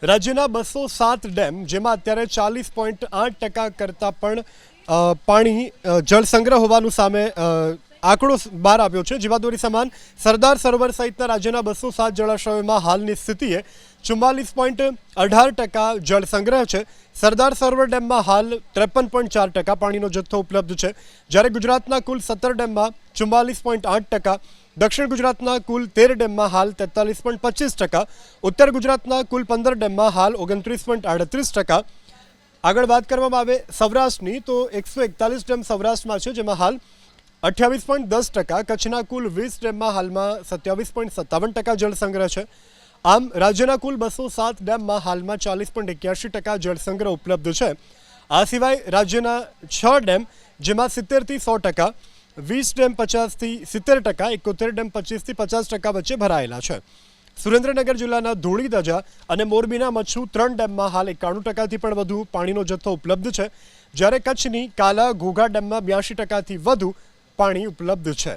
રાજ્યના 207 ડેમ જેમાં અત્યારે 40.8% કરતાં પણ પાણી જળસંગ્રહ હોવાનું સામે આંકડો બહાર આવ્યો છે। જીવાદોરી સમાન સરદાર સરોવર સહિતના રાજ્યના 207 જળાશયોમાં હાલની સ્થિતિએ 44.18% જળસંગ્રહ છે। સરદાર સરોવર ડેમમાં હાલ 53.4% પાણીનો જથ્થો ઉપલબ્ધ છે, જ્યારે ગુજરાતના કુલ 17 ડેમમાં 44.8%, દક્ષિણ ગુજરાતના કુલ 13 ડેમમાં હાલ 43.25%, ઉત્તર ગુજરાતના કુલ 15 ડેમમાં હાલ 29.38%। આગળ વાત કરવામાં આવે સૌરાષ્ટ્રની તો 141 ડેમ સૌરાષ્ટ્રમાં છે, જેમાં હાલ 28.10%, કચ્છના કુલ 20 ડેમમાં હાલમાં 27.57% જળસંગ્રહ છે। આમ રાજ્યના કુલ 207 ડેમમાં હાલમાં 40.81% જળસંગ્રહ ઉપલબ્ધ છે। આ સિવાય રાજ્યના 6 ડેમ જેમાં 70% થી 100%, 20 ડેમ 50% થી 70%, 71 ડેમ 25% થી 50% વચ્ચે ભરાયેલા છે। સુરેન્દ્રનગર જિલ્લાના ધોળી, દજા અને મોરબીના મચ્છુ 3 ડેમમાં હાલ 91%થી પણ વધુ પાણીનો જથ્થો ઉપલબ્ધ છે, જ્યારે કચ્છની કાલા ઘોઘા ડેમમાં 82%થી વધુ પાણી ઉપલબ્ધ છે।